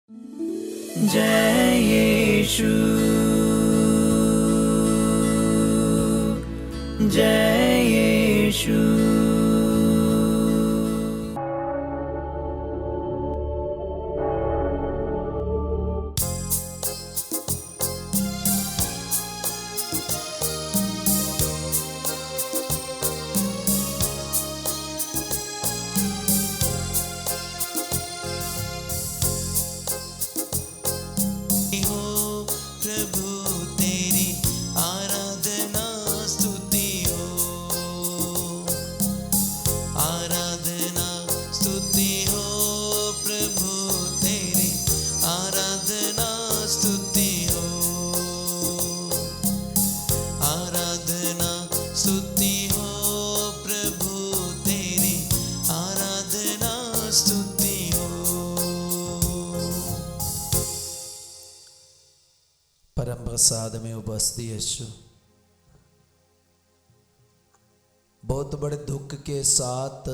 जय यीशु, जय यीशु। परम प्रसाद में उपस्थित यीशु, बहुत बड़े दुख के साथ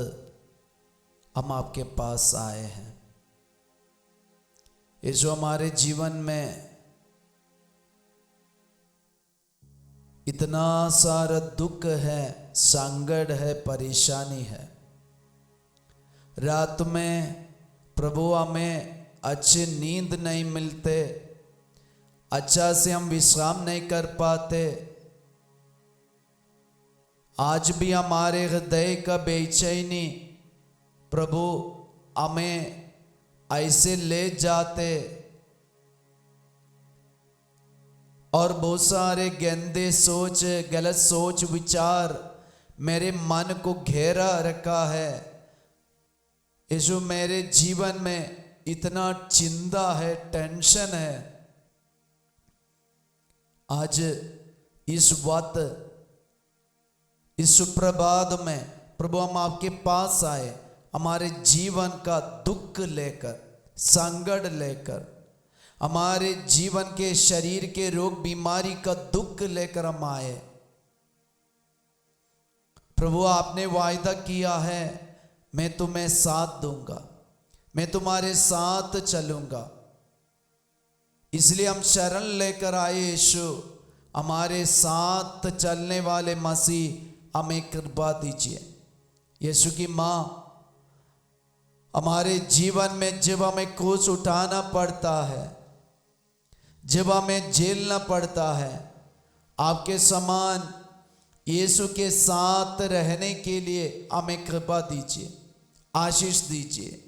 हम आपके पास आए हैं। यीशु, हमारे जीवन में इतना सारा दुख है, संकट है, परेशानी है। रात में प्रभु हमें अच्छी नींद नहीं मिलते, अच्छा से हम विश्राम नहीं कर पाते। आज भी हमारे हृदय का बेचैनी प्रभु हमें ऐसे ले जाते और बहुत सारे गंदे सोच, गलत सोच, विचार मेरे मन को घेरा रखा है। यीशु, मेरे जीवन में इतना चिंता है, टेंशन है। आज इस वक्त, इस सुप्रभात में प्रभु हम आपके पास आए, हमारे जीवन का दुख लेकर, संकट लेकर, हमारे जीवन के शरीर के रोग बीमारी का दुख लेकर हम आए। प्रभु, आपने वायदा किया है, मैं तुम्हें साथ दूंगा, मैं तुम्हारे साथ चलूंगा। इसलिए हम शरण लेकर आए। यीशु, हमारे साथ चलने वाले मसीह, हमें कृपा दीजिए। यीशु की माँ, हमारे जीवन में जब हमें क्रूस उठाना पड़ता है, जब हमें झेलना पड़ता है, आपके समान यीशु के साथ रहने के लिए हमें कृपा दीजिए, आशीष दीजिए।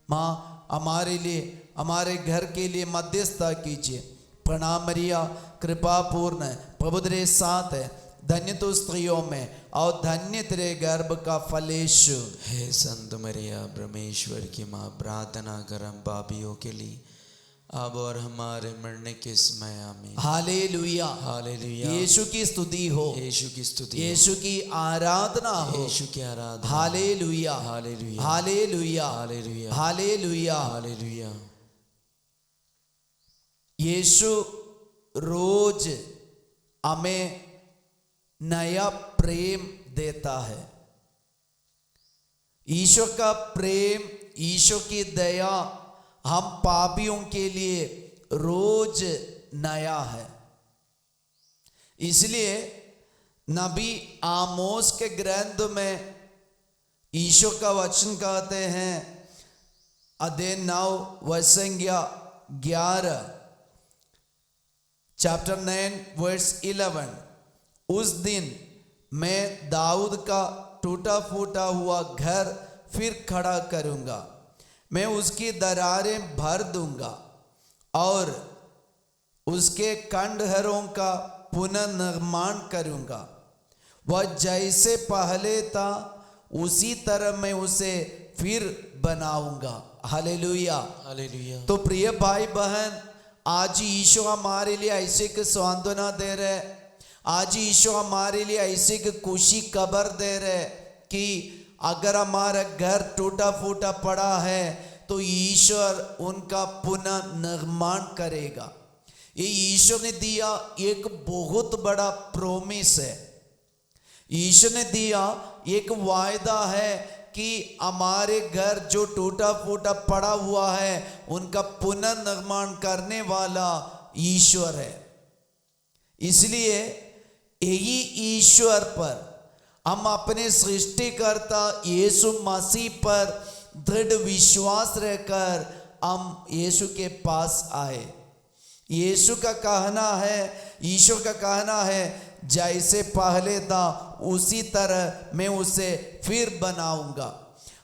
माँ, हमारे लिए, हमारे घर के लिए मध्यस्थता कीजिए। प्रणाम मरिया, कृपा पूर्ण, प्रभु तेरे साथ है, धन्य तो स्त्रियों में और धन्य तेरे गर्भ का फल यीशु। हे संत मरिया, परमेश्वर की माँ, प्रार्थना कर हम पापियों के लिए, अब और हमारे मरने के समय। आमीन। Hallelujah, hallelujah. यीशु की स्तुति हो, यीशु की स्तुति, यीशु की आराधना हो, यीशु की आराधना। Hallelujah, hallelujah, hallelujah, hallelujah, hallelujah, hallelujah. Yeshu रोज हमें नया प्रेम देता है। ईश्वर का प्रेम, ईश्वर की दया हम पापियों के लिए रोज नया है। इसलिए नबी आमोस के ग्रंथ में ईश्वर का वचन कहते हैं, अध्याय 9 वचन 11, चैप्टर 9 वर्स 11, उस दिन मैं दाऊद का टूटा फूटा हुआ घर फिर खड़ा करूंगा, मैं उसकी दरारें भर दूंगा और उसके खंडहरों का पुनर्निर्माण करूंगा। वह जैसे पहले था उसी तरह मैं उसे फिर बनाऊंगा। Hallelujah, hallelujah. तो प्रिय भाई बहन, आज ईशो हमारे लिए ऐसे की सांत्वना दे रहे, आज ईशो हमारे लिए ऐसे की खुशी खबर दे रहे कि अगर हमारा घर टूटा फूटा पड़ा है तो ईश्वर उनका पुनः निर्माण करेगा। ये ईश्वर ने दिया एक बहुत बड़ा प्रोमिस है, ईश्वर ने दिया एक वायदा है कि हमारे घर जो टूटा फूटा पड़ा हुआ है उनका पुनर्निर्माण करने वाला ईश्वर है। इसलिए यही ईश्वर पर हम अपने सृष्टिकर्ता यीशु मसीह पर दृढ़ विश्वास रहकर हम यीशु के पास आए। यीशु का कहना है, ईश्वर का कहना है, जैसे पहले था उसी तरह मैं उसे फिर बनाऊंगा।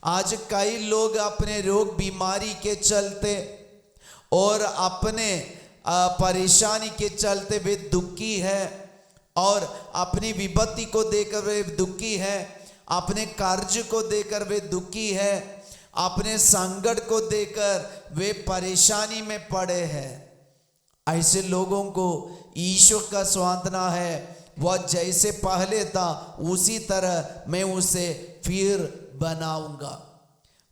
आज कई लोग अपने रोग बीमारी के चलते और अपने परेशानी के चलते वे दुखी है, और अपनी विपत्ति को देकर वे दुखी है, अपने कर्ज को देकर वे दुखी है, अपने संकट को देकर वे परेशानी में पड़े हैं। ऐसे लोगों को ईश्वर का सांत्वना है, वह जैसे पहले था उसी तरह मैं उसे फिर बनाऊंगा।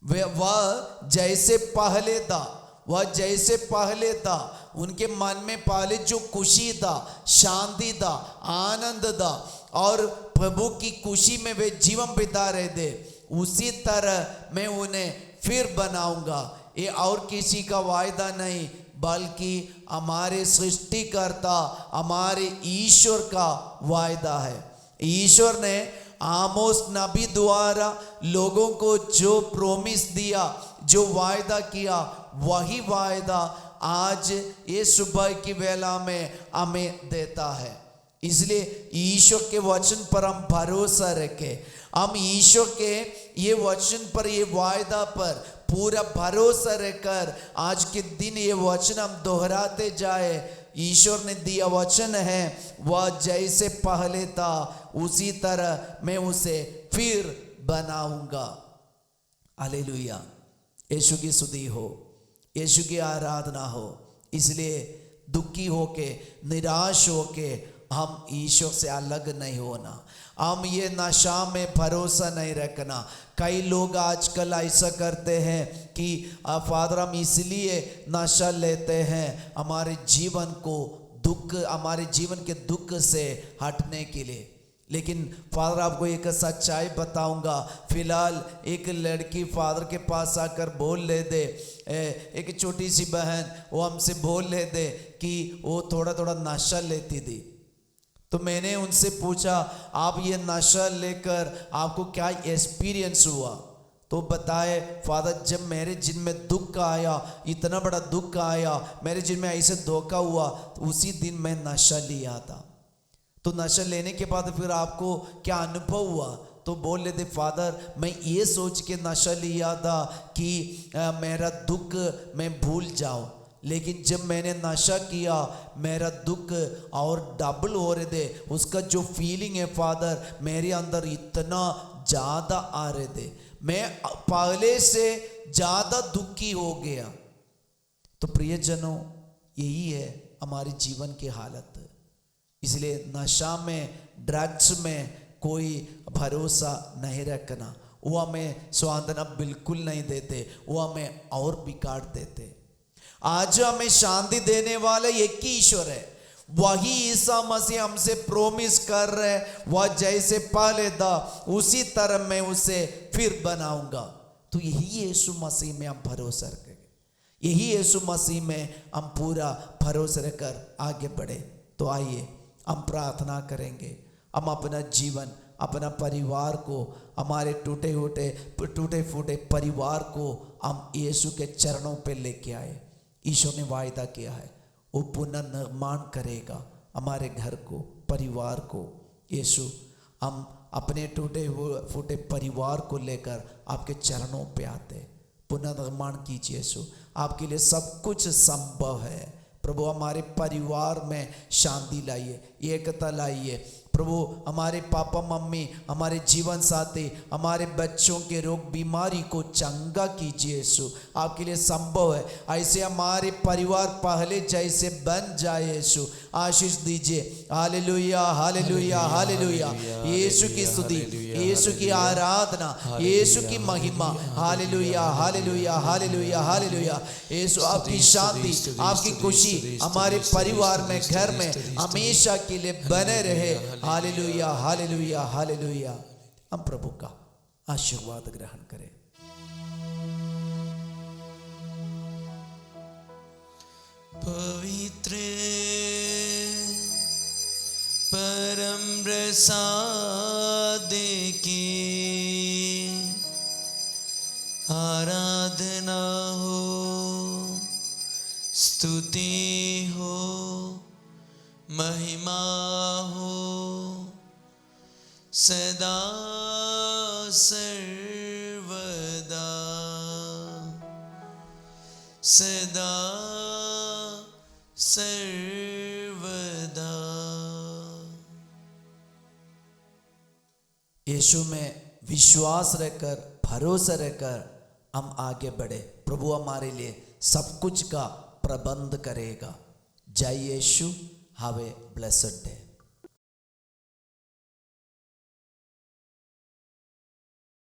वह जैसे पहले था, वह जैसे पहले था, उनके मन में पहले जो खुशी था, शांति था, आनंद था और प्रभु की खुशी में वे जीवन बिता रहे थे, उसी तरह मैं उन्हें फिर बनाऊंगा। ये और किसी का वायदा नहीं, बल्कि हमारे सृष्टिकर्ता हमारे ईश्वर का वायदा है। ईश्वर ने आमोस नबी द्वारा लोगों को जो प्रॉमिस दिया, जो वायदा किया, वही वायदा आज ये सुबह की वेला में हमें देता है। इसलिए ईश्वर के वचन पर हम भरोसा रखें, हम ईश्वर के ये वचन पर, ये वायदा पर पूरा भरोसा रहकर आज के दिन ये वचन हम दोहराते जाए। ईश्वर ने दिया वचन है, वह जैसे पहले था उसी तरह मैं उसे फिर बनाऊंगा। हालेलुया, यीशु की स्तुति हो, यीशु की आराधना हो। इसलिए दुखी होके, निराश होके हम ईश्वर से अलग नहीं होना, हम ये नशा में भरोसा नहीं रखना। कई लोग आजकल ऐसा करते हैं कि फादर हम इसलिए नशा लेते हैं हमारे जीवन को दुख, हमारे जीवन के दुख से हटने के लिए। लेकिन फादर आपको एक सच्चाई बताऊंगा। फिलहाल एक लड़की फादर के पास आकर बोल ले दे, एक छोटी सी बहन वो हमसे बोल ले दे कि वो थोड़ा थोड़ा नशा लेती थी। तो मैंने उनसे पूछा, आप ये नशा लेकर आपको क्या एक्सपीरियंस हुआ? तो बताए, फादर जब मेरे जिन में दुख आया, इतना बड़ा दुख आया, मेरे जिन में ऐसे धोखा हुआ, तो उसी दिन मैं नशा लिया था। तो नशा लेने के बाद फिर आपको क्या अनुभव हुआ? तो बोल लेते, फादर मैं ये सोच के नशा लिया था कि मेरा दुख मैं भूल जाऊं, लेकिन जब मैंने नशा किया मेरा दुख और डबल हो रहे थे। उसका जो फीलिंग है फादर, मेरे अंदर इतना ज़्यादा आ रहे थे, मैं पहले से ज़्यादा दुखी हो गया। तो प्रियजनों, यही है हमारे जीवन की हालत। इसलिए नशा में, ड्रग्स में कोई भरोसा नहीं रखना। वो हमें सांत्वना बिल्कुल नहीं देते, वो हमें और बिगाड़ देते। आज हमें शांति देने वाला एक ही ईश्वर है, वही ईसा मसीह हमसे प्रॉमिस कर रहे, वह जैसे पहले था उसी तरह मैं उसे फिर बनाऊंगा। तो यही यीशु मसीह में हम भरोसा रखेंगे, यही यीशु मसीह में हम पूरा भरोसा रखकर आगे बढ़े। तो आइए हम प्रार्थना करेंगे, हम अपना जीवन, अपना परिवार को, हमारे टूटे फूटे परिवार को हम यीशु के चरणों पे लेके आए। ईश्वर ने वायदा किया है वो पुनर्निर्माण करेगा हमारे घर को, परिवार को। यीशु, हम अपने टूटे फूटे परिवार को लेकर आपके चरणों पे आते, पुनर्निर्माण कीजिए। यीशु, आपके लिए सब कुछ संभव है। प्रभु हमारे परिवार में शांति लाइए, एकता लाइए। प्रभु हमारे पापा मम्मी, हमारे जीवन साथी, हमारे बच्चों के रोग बीमारी को चंगा कीजिए। यीशु, आपके लिए संभव है। ऐसे हमारे परिवार पहले जैसे बन जाए। यीशु, आशीष दीजिए। Hallelujah, hallelujah, hallelujah. यीशु की स्तुति, यीशु की आराधना, यीशु की महिमा। Hallelujah, hallelujah, hallelujah, hallelujah. Yeshu, आपकी शांति, आपकी खुशी हमारे परिवार में, घर में हमेशा के लिए बने रहे। Hallelujah, hallelujah, hallelujah. हम प्रभु का आशीर्वाद ग्रहण करें। पवित्र परम प्रसाद की आराधना हो, स्तुति हो, महिमा हो, सदा सर्वदा सदा सर्वदा। यीशु में विश्वास रहकर, भरोसा रहकर हम आगे बढ़े। प्रभु हमारे लिए सब कुछ का प्रबंध करेगा। जय Yeshu. Have a blessed day.